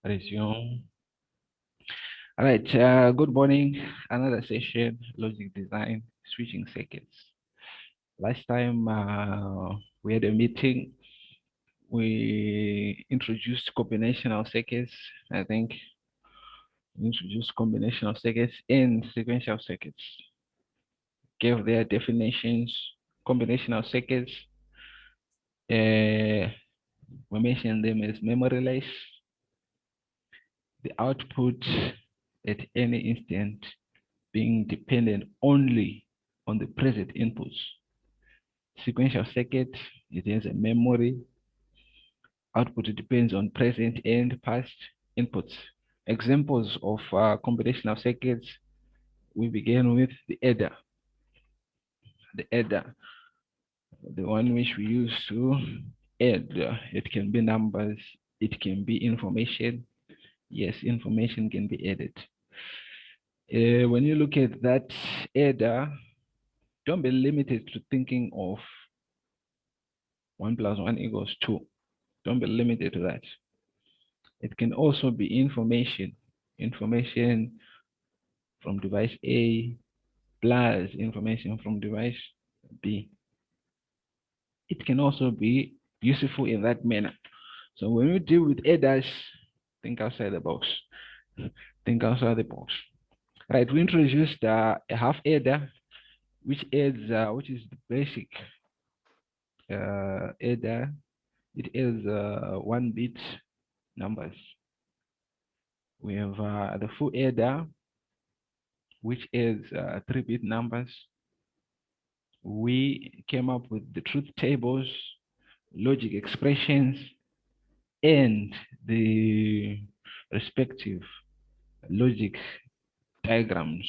Resume. All right, good morning. Another session, logic design, switching circuits. Last time we had a meeting. We introduced combinational circuits. I think we introduced combinational circuits and sequential circuits. Gave their definitions. Combinational circuits. We mentioned them as memoryless. The output at any instant being dependent only on the present inputs. Sequential circuit, it has a memory. Output depends on present and past inputs. Examples of combinational circuits, we begin with the adder. The adder, the one which we use to add. It can be numbers, it can be information. Yes, information can be added. When you look at that adder, don't be limited to thinking of 1 plus 1 equals 2. Don't be limited to that. It can also be information from device A plus information from device B. It can also be useful in that manner. So when we deal with adders, think outside the box. Think outside the box. Right, we introduced a half adder, which is the basic adder. It is 1-bit numbers. We have the full adder, which is 3-bit numbers. We came up with the truth tables, logic expressions, and the respective logic diagrams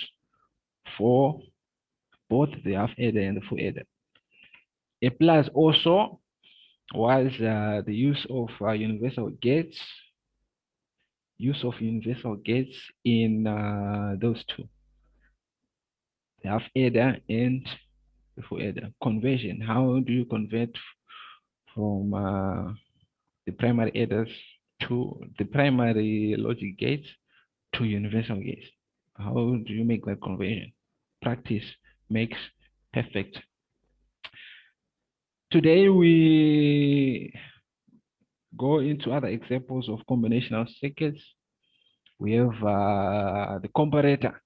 for both the half adder and the full adder. A plus also was the use of universal gates in those two, the half adder and the full adder. Conversion, how do you convert from the primary adders to the primary logic gates to universal gates? How do you make that conversion? Practice makes perfect. Today we go into other examples of combinational circuits. We have the comparator.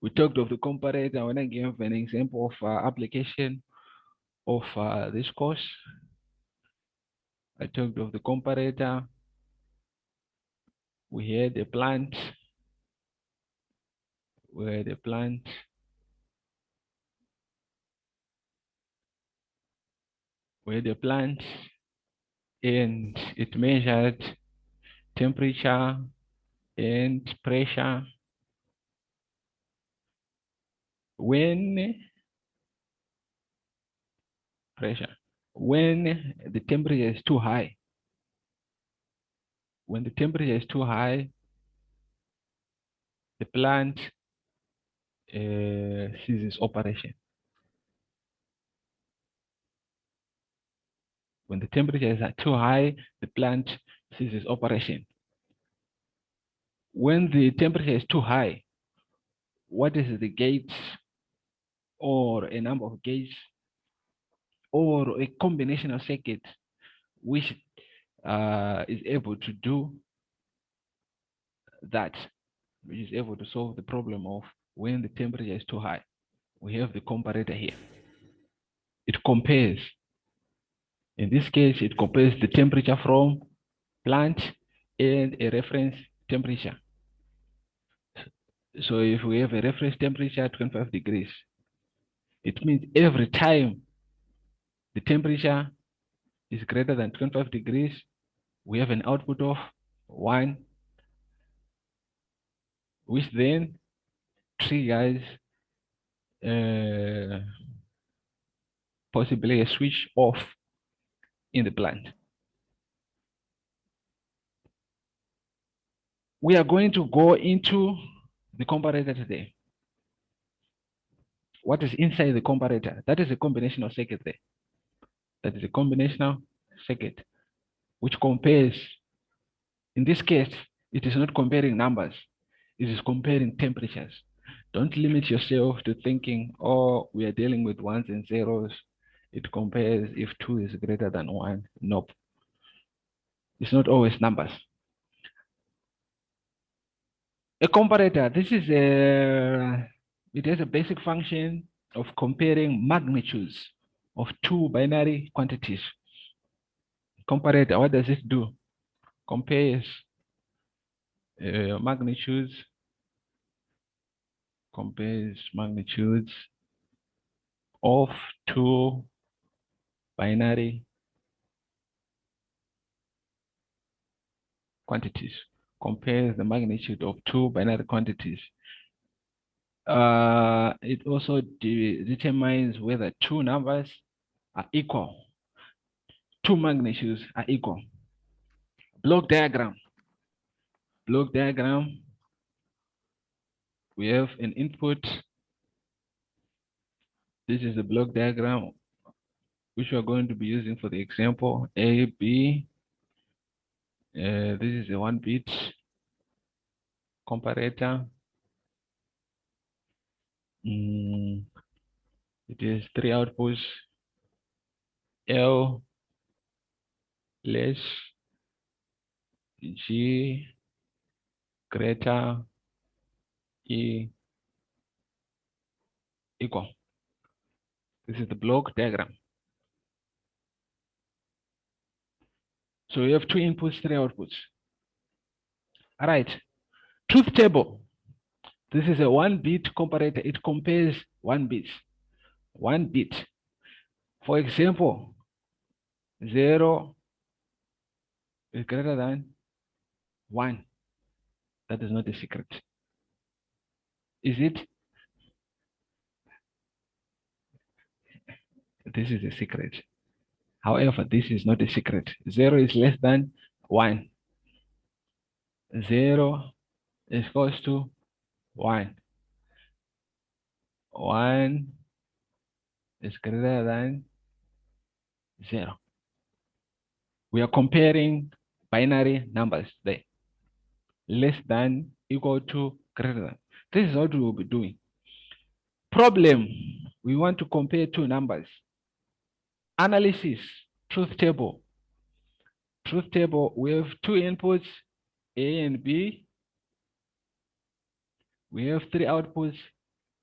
We talked of the comparator when I gave an example of application of this course. I talked of the comparator. We had a plant. We had a plant. We had a plant, and it measured temperature and pressure. When the temperature is too high, the plant ceases operation. When the temperature is too high, the plant ceases operation. When the temperature is too high, what is the gates or a number of gates or a combinational circuit which is able to do that, which is able to solve the problem of when the temperature is too high? We have the comparator here. It compares. In this case, it compares the temperature from plant and a reference temperature. So if we have a reference temperature 25 degrees, it means every time the temperature is greater than 25 degrees, we have an output of 1, which then triggers possibly a switch off in the plant. We are going to go into the comparator today. What is inside the comparator? That is a combinational circuit there. That is a combinational circuit which compares In this case, it is not comparing numbers. It is comparing temperatures. Don't limit yourself to thinking, oh, we are dealing with ones and zeros. It compares if 2 is greater than 1. Nope. It's not always numbers. A comparator, it has a basic function of comparing magnitudes of two binary quantities. Comparator, what does it do? Compares magnitudes, of two binary quantities. Compares the magnitude of two binary quantities. It also determines whether two numbers are equal. Two magnitudes are equal. Block diagram. Block diagram. We have an input. This is the block diagram which we are going to be using for the example. A, B. This is a 1-bit comparator. It is 3 outputs. L less G greater E equal. This is the block diagram. So we have 2 inputs, 3 outputs. All right. Truth table. This is a 1-bit comparator. It compares 1 bit. 1 bit. For example, 0 is greater than 1. That is not a secret. Is it? This is a secret. However, this is not a secret. 0 is less than 1. 0 is equals to 1. 1 is greater than 0. We are comparing binary numbers there. Less than, equal to, greater than. This is what we will be doing. Problem, we want to compare two numbers. Analysis, truth table. Truth table, we have 2 inputs, A and B. We have 3 outputs,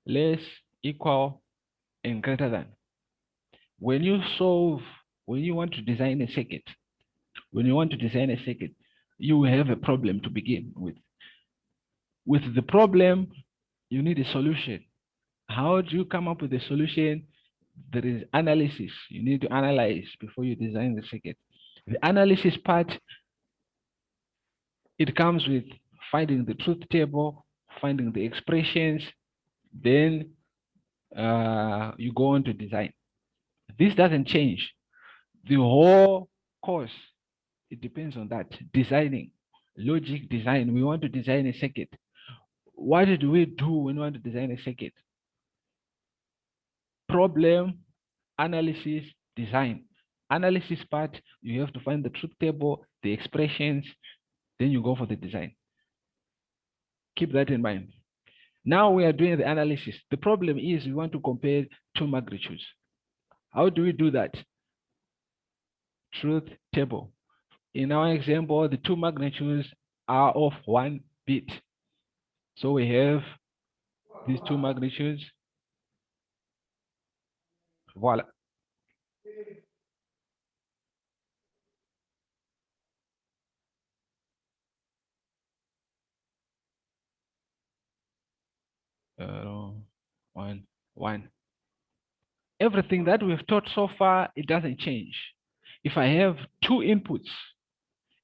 less, equal, and greater than. When you want to design a circuit, you have a problem to begin with. With the problem, you need a solution. How do you come up with a solution? There is analysis. You need to analyze before you design the circuit. The analysis part, it comes with finding the truth table, finding the expressions, then you go on to design. This doesn't change. The whole course, it depends on that. Designing, logic design. We want to design a circuit. What do we do when we want to design a circuit? Problem, analysis, design. Analysis part, you have to find the truth table, the expressions, then you go for the design. Keep that in mind. Now we are doing the analysis. The problem is we want to compare two magnitudes. How do we do that? Truth table. In our example, the two magnitudes are of 1 bit. So we have these two magnitudes. Voila. One, one. Everything that we've taught so far, it doesn't change. If I have 2 inputs,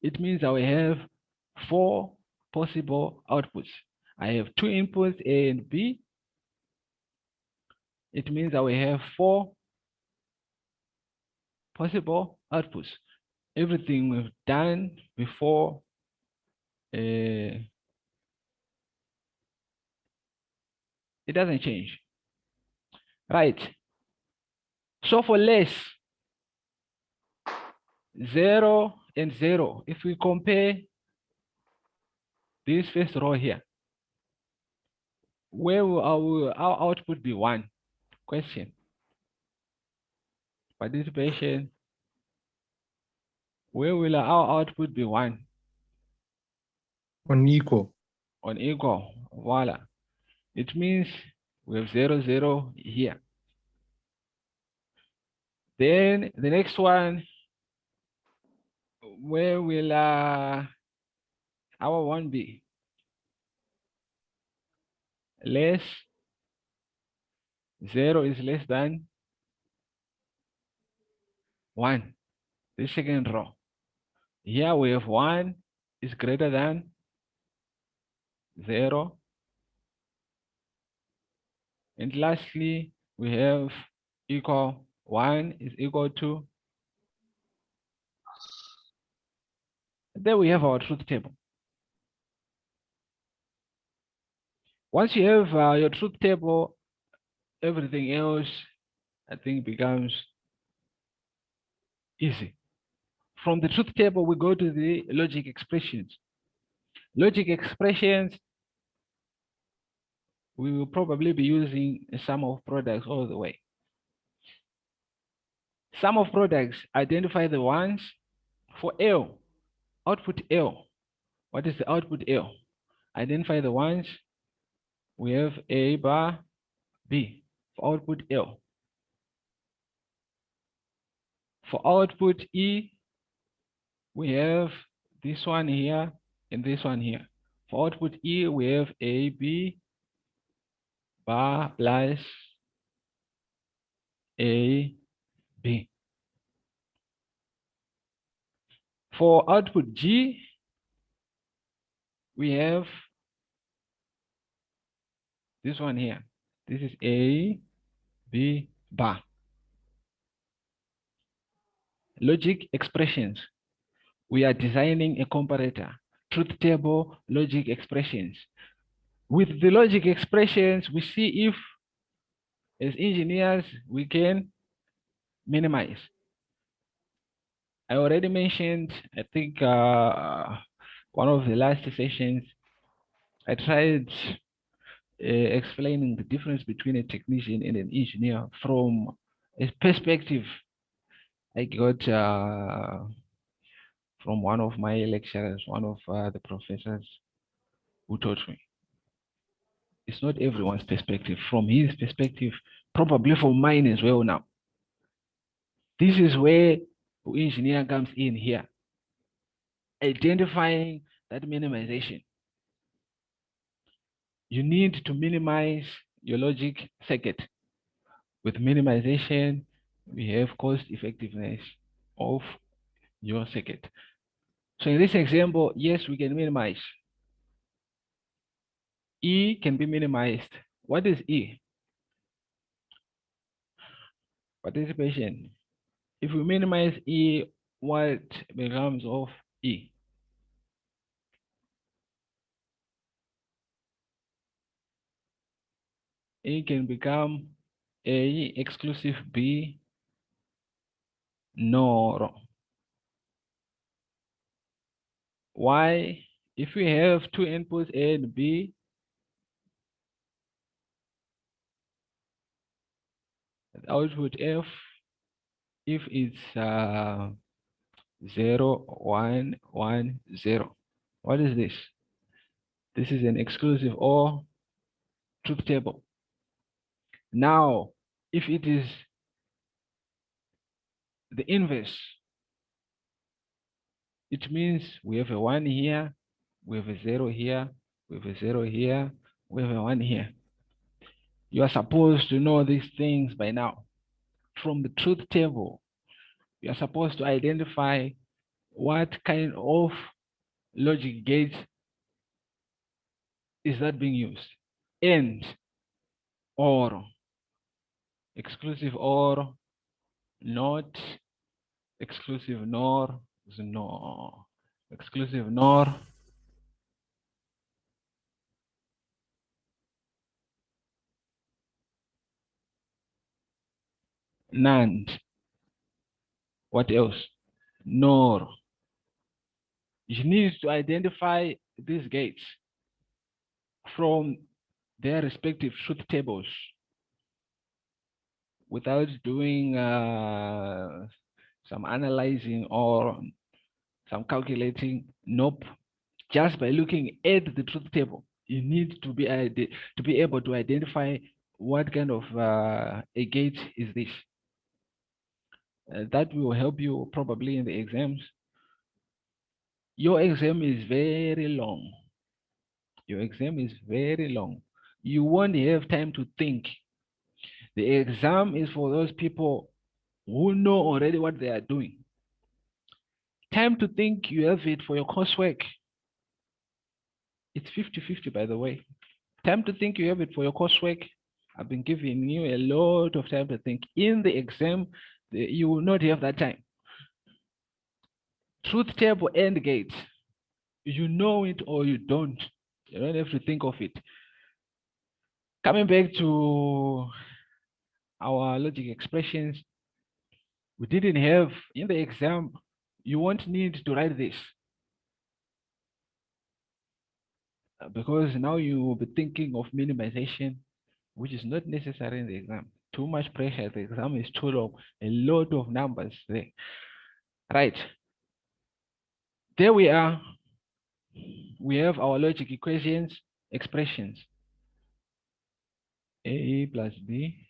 it means I will have 4 possible outputs. I have 2 inputs, A and B. It means I will have 4 possible outputs. Everything we've done before, it doesn't change. Right. So for less, 0 and 0, if we compare this first row here, where will our output be 1? Question. Participation. Where will our output be 1? On equal. On equal. Voila. It means we have 0, 0 here. Then the next one, where will our 1 be? Less. 0 is less than 1. The second row. Here we have 1 is greater than 0. And lastly, we have equal 1 is equal to. There we have our truth table. Once you have your truth table, everything else, I think, becomes easy. From the truth table, we go to the logic expressions. Logic expressions, we will probably be using a sum of products all the way. Sum of products, identify the ones. For L, output L. What is the output L? Identify the ones. We have A bar B for output L. For output E, we have this one here and this one here. For output E, we have A, B bar plus A, B. For output G, we have this one here. This is A, B bar. Logic expressions. We are designing a comparator. Truth table, logic expressions. With the logic expressions, we see if, as engineers, we can minimize. I already mentioned, I think, one of the last sessions, I tried explaining the difference between a technician and an engineer from a perspective I got from one of my lecturers, one of the professors who taught me. It's not everyone's perspective. From his perspective, probably from mine as well now. This is where the engineer comes in here. Identifying that minimization. You need to minimize your logic circuit. With minimization, we have cost effectiveness of your circuit. So in this example, yes, we can minimize. E can be minimized. What is E? Participation. If we minimize E, what becomes of E? A can become A exclusive B nor. Why? If we have two inputs A and B, the output F, if it's 0, 1, 1, 0. What is this? This is an exclusive or truth table. Now, if it is the inverse, it means we have a 1 here, we have a 0 here, we have a 0 here, we have a 1 here. You are supposed to know these things by now. From the truth table, you are supposed to identify what kind of logic gate is that being used. And, or, exclusive or, not, exclusive nor, no, exclusive nor, NAND. What else? Nor. You need to identify these gates from their respective truth tables without doing some analyzing or some calculating. Nope. Just by looking at the truth table, you need to be able to identify what kind of a gate is this. That will help you probably in the exams. Your exam is very long. Your exam is very long. You won't have time to think. The exam is for those people who know already what they are doing. Time to think, you have it for your coursework. It's 50-50, by the way. Time to think, you have it for your coursework. I've been giving you a lot of time to think. In the exam, you will not have that time. Truth table and gates. You know it or you don't. You don't have to think of it. Coming back to our logic expressions, we didn't have in the exam, you won't need to write this. Because now you will be thinking of minimization, which is not necessary in the exam. Too much pressure, the exam is too long, a lot of numbers there. Right. There we are. We have our logic equations, expressions. A plus B.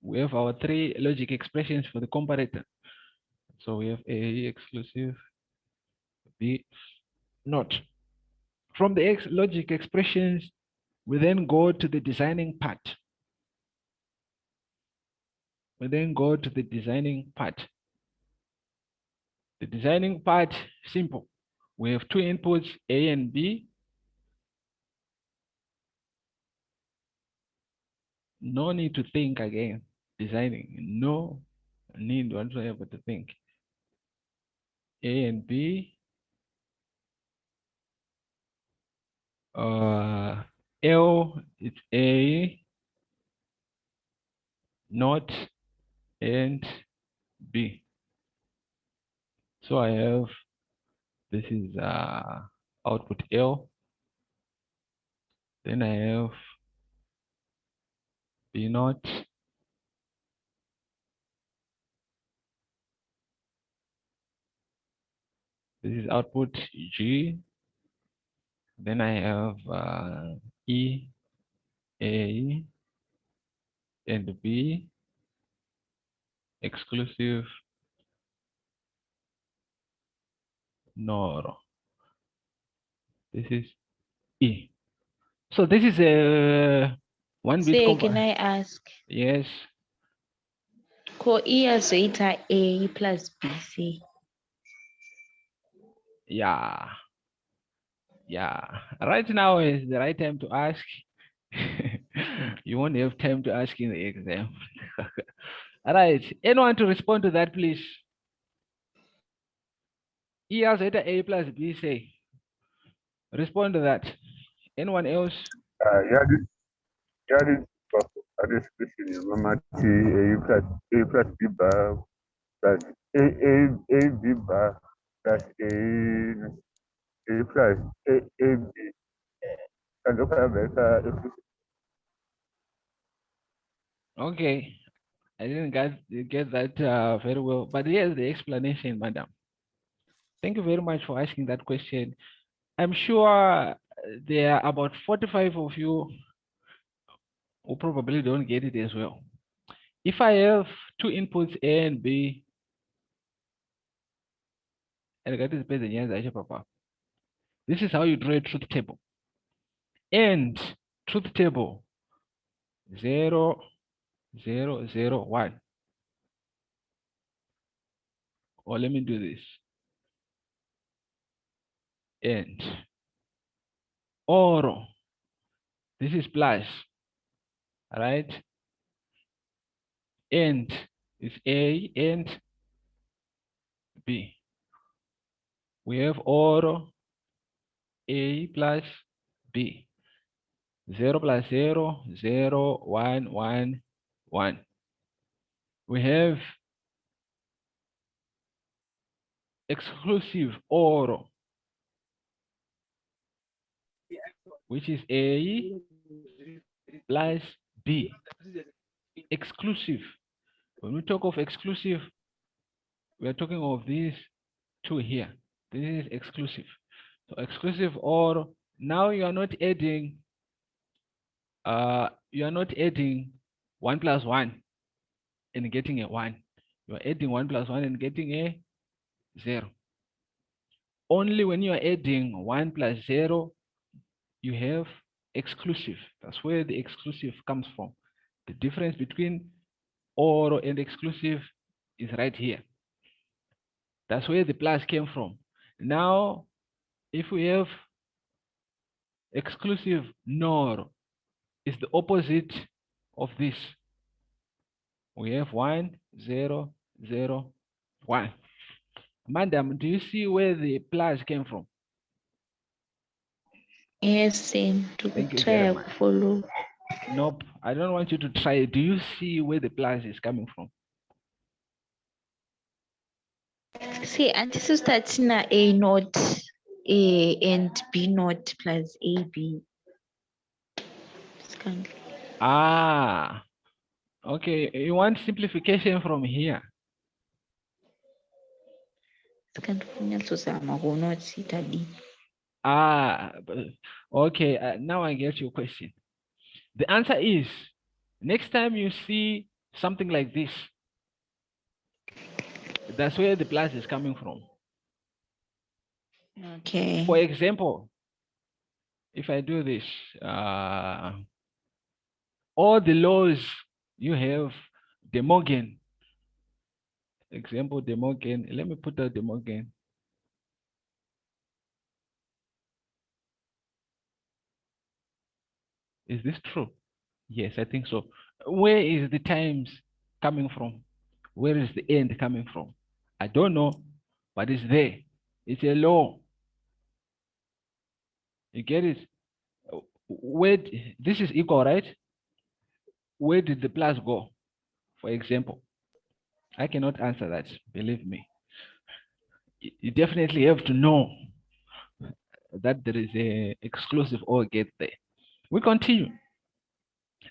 We have our three logic expressions for the comparator. So we have A exclusive, B not. From the logic expressions, we then go to the designing part. We then go to the designing part. The designing part, simple. We have two inputs, A and B. No need to think again. Designing, no need whatsoever to think. A and B. L, it's A, not, and B. So I have, this is output L. Then I have B not. This is output G. Then I have E, A, and B, exclusive, NOR. This is E. So this is a one-bit Say, combo. can I ask? Yes. Co E azoita A plus BC. Yeah. Yeah. Right now is the right time to ask. You won't have time to ask in the exam. All right. Anyone to respond to that, please? E has A plus B, say. Respond to that. Anyone else? Yeah, this question is Mama T A plus B bar plus A B bar plus A plus A B. And look at that. Okay. I didn't get that very well, but here's the explanation, madam. Thank you very much for asking that question. I'm sure there are about 45 of you who probably don't get it as well. If I have two inputs A and B, and this is how you draw a truth table. And truth table 0, 0, 0, 1. Or let me do this. And or this is plus, all right? And is A and B. We have or A plus B. 0 plus 0, 0, 1, 1, 1. We have exclusive or which is A plus B. Exclusive. When we talk of exclusive, we are talking of these two here. This is exclusive. So exclusive, or now you are not adding you are not adding 1 plus 1 and getting a 1. You are adding 1 plus 1 and getting a 0. Only when you are adding 1 plus 0, you have exclusive. That's where the exclusive comes from. The difference between or and exclusive is right here. That's where the plus came from. Now, if we have exclusive NOR, is the opposite of this. We have 1, 0, 0, 1. Madam, do you see where the plus came from? Yes, same. To Thank you very try much. follow. Nope, I don't want you to try it. Do you see where the plus is coming from? See, anti-sister Tina A naught A and B naught plus AB. Ah, okay. You want simplification from here. Ah, okay. Now I get your question. The answer is, next time you see something like this, that's where the plus is coming from. Okay. For example, if I do this, all the laws you have, De Morgan. Example, De Morgan. Let me put out De Morgan. Is this true? Yes, I think so. Where is the times coming from? Where is the end coming from? I don't know, but it's there. It's a law. You get it? Where this is equal, right? Where did the plus go? For example, I cannot answer that. Believe me. You definitely have to know that there is a exclusive OR gate there. We continue.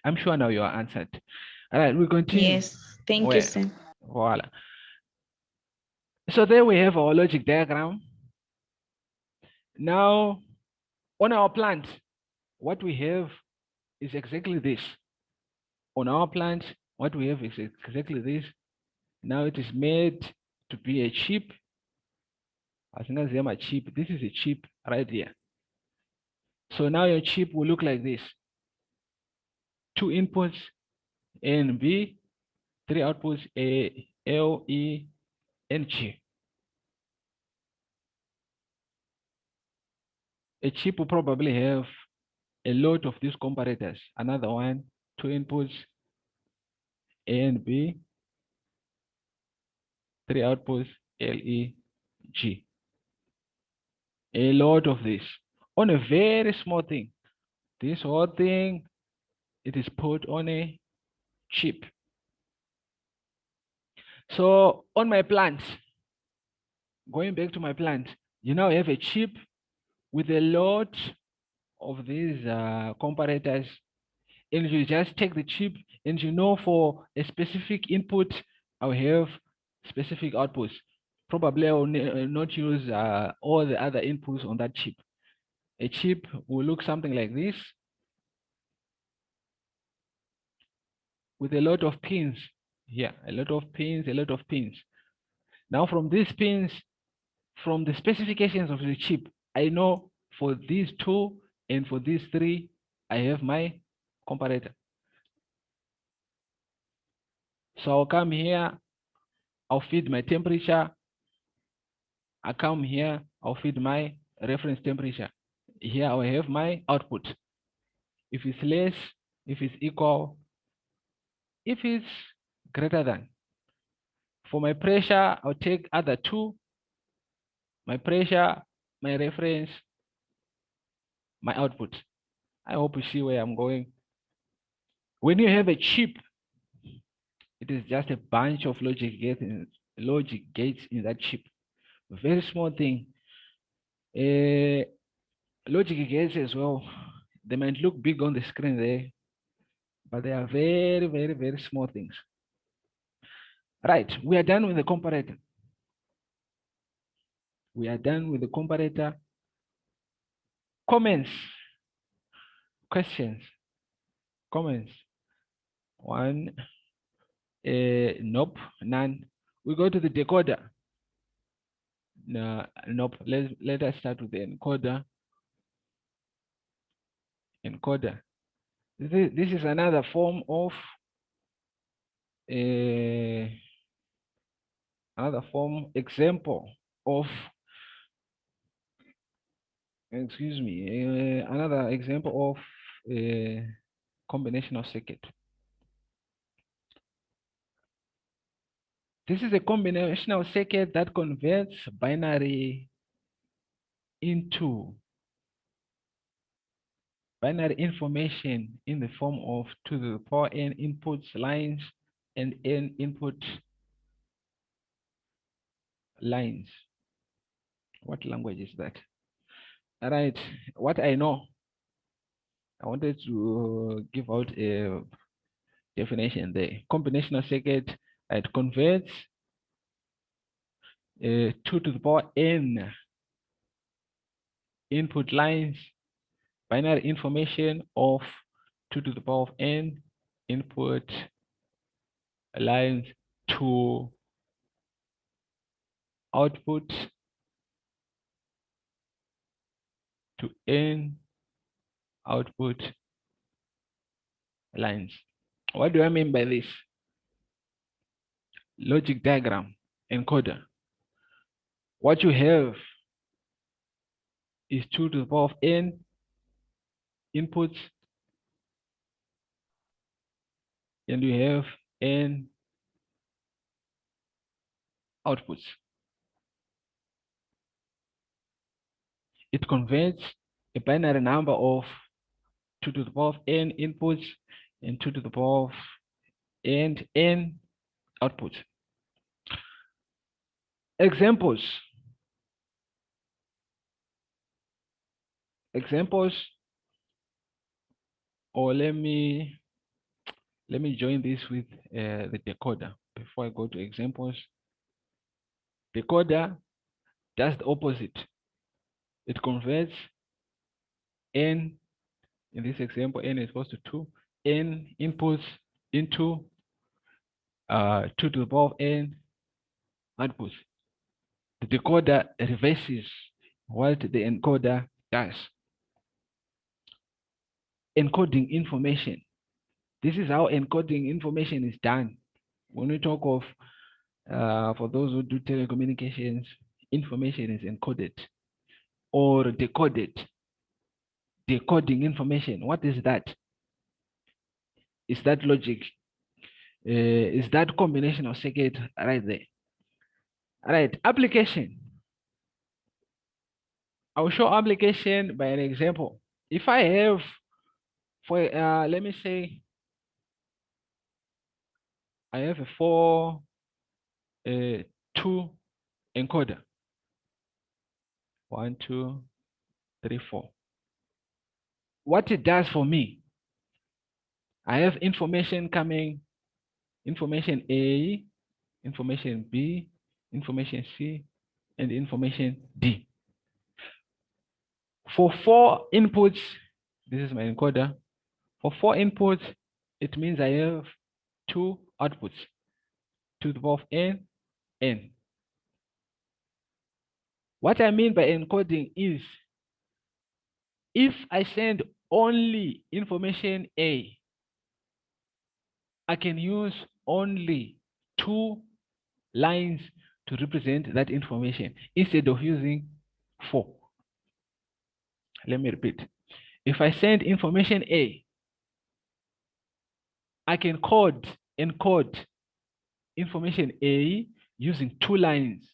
I'm sure now you are answered. All right, we continue. Yes. Thank you, Where? sir. Voila. So there we have our logic diagram. Now, on our plant, what we have is exactly this. On our plant, what we have is exactly this. Now it is made to be a chip. As long as they are chip, this is a chip right here. So now your chip will look like this. 2 inputs, A and B, 3 outputs, A, L, E, and G. A chip will probably have a lot of these comparators. Another one, 2 inputs, A and B, 3 outputs, L, E, G. A lot of this on a very small thing. This whole thing, it is put on a chip. So on my plant, going back to my plant, you now have a chip with a lot of these comparators, and you just take the chip, and you know for a specific input, I'll have specific outputs. Probably I will not use all the other inputs on that chip. A chip will look something like this with a lot of pins here, a lot of pins, a lot of pins. Now from these pins, from the specifications of the chip, I know for these 2 and for these 3, I have my comparator. So I'll come here, I'll feed my temperature. I come here, I'll feed my reference temperature. Here I have my output. If it's less, if it's equal, if it's greater than. For my pressure, I'll take other 2. My pressure, my reference, my output. I hope you see where I'm going. When you have a chip, it is just a bunch of logic gates in that chip. Very small thing. Logic gates as well. They might look big on the screen there, but they are very, very, very small things. Right, we are done with the comparator. We are done with the comparator. Comments, questions, comments. One, nope, none. We go to the decoder. No, nope. Let us start with the encoder. Encoder. This is another form of example of, excuse me, another example of a combinational circuit. This is a combinational circuit that converts binary into binary information in the form of 2 to the power n inputs lines and n input lines. What language is that? All right, what I know, I wanted to give out a definition there. Combinational circuit, it converts 2 to the power n input lines, binary information of 2 to the power of n input lines to output to n output lines. What do I mean by this? Logic diagram, encoder. What you have is 2 to the power of n inputs, and you have n outputs. It converts a binary number of 2 to the power of n inputs and 2 to the power of n outputs. Examples. Or let me join this with the decoder before I go to examples. Decoder does the opposite. It converts n, in this example, n is equal to 2, n inputs into 2 to the power of n outputs. The decoder reverses what the encoder does. Encoding information. This is how encoding information is done. When we talk of, for those who do telecommunications, information is encoded or decoded. Decoding information, what is that? Is that logic? Is that combinational circuit right there? All right, application. I'll show application by an example. If I have, for let me say, I have a 4-2 encoder. 1, 2, 3, 4. What it does for me, I have information coming, information A, information B, information C, and information D. For 4 inputs, this is my encoder. For 4 inputs, it means I have 2 outputs, 2 to the power of n, n. What I mean by encoding is, if I send only information A, I can use only 2 lines to represent that information instead of using 4. Let me repeat. If I send information A, I can encode information A using 2 lines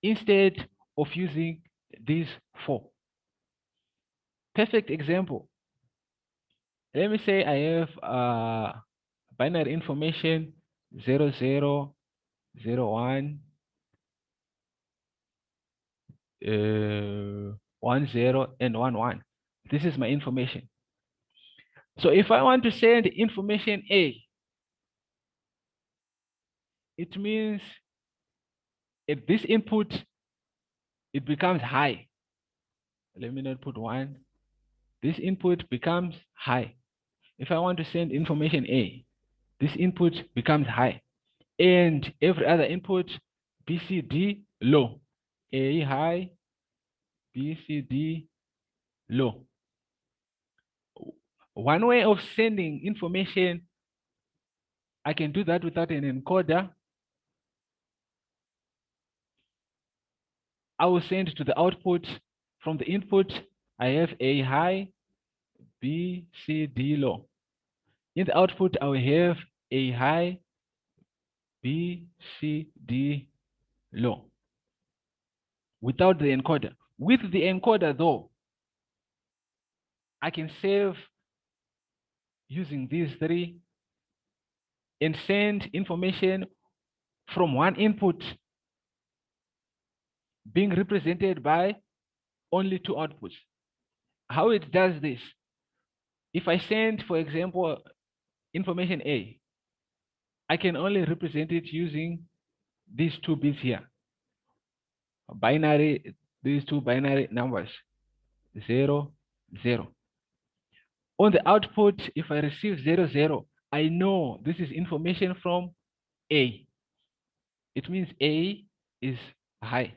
instead of using these 4. Perfect example. Let me say I have binary information 0, 0, 0, 1, 1, 0, and 1, 1. This is my information. So if I want to send information A, it means if this input, it becomes high. Let me not put 1. This input becomes high. If I want to send information A, this input becomes high. And every other input, B, C, D, low. A high, B, C, D, low. One way of sending information, I can do that without an encoder. I will send to the output. From the input, I have A high, B, C, D low. In the output, I will have A high, B, C, D low. Without the encoder. With the encoder, though, I can save using these 3 and send information from one input being represented by only 2 outputs. How it does this? If I send, for example, information A, I can only represent it using these 2 bits here. Binary, these 2 binary numbers, 0, 0. On the output, if I receive 0, 0, I know this is information from A. It means A is high.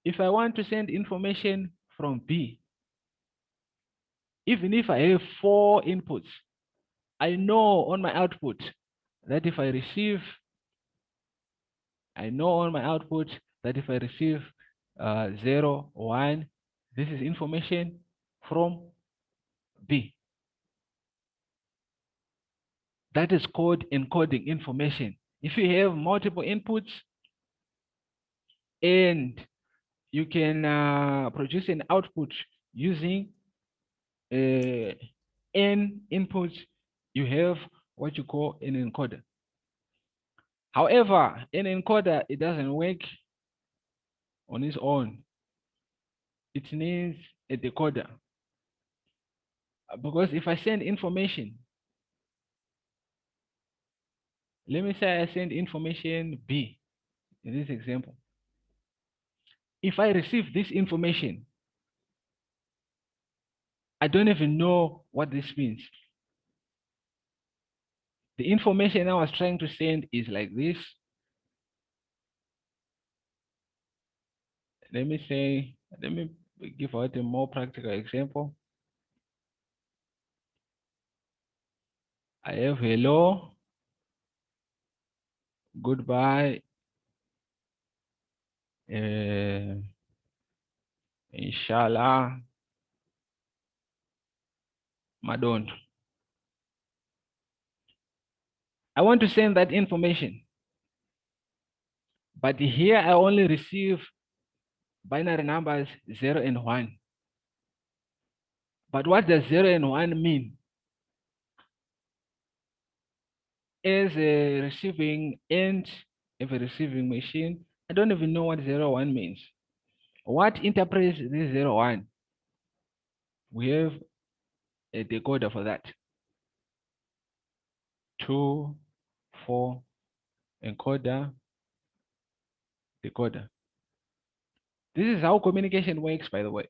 If I want to send information from B, even if I have 4 inputs, I know on my output that if I receive, I know on my output that if I receive 0, 1, this is information from B. That is called encoding information. If you have multiple inputs and you can produce an output using n inputs, you have what you call an encoder. However, an encoder, it doesn't work on its own. It needs a decoder. Because if I send information, let me say I send information B in this example. If I receive this information, I don't even know what this means. The information I was trying to send is like this. Let me give out a more practical example. I have hello, goodbye, inshallah, madon. I want to send that information, but here I only receive binary numbers 0 and 1. But what does 0 and 1 mean? As a receiving end of a receiving machine, I don't even know what 0, 1 means. What interprets this 0, 1? We have a decoder for that. 2, 4, encoder, decoder. This is how communication works, by the way.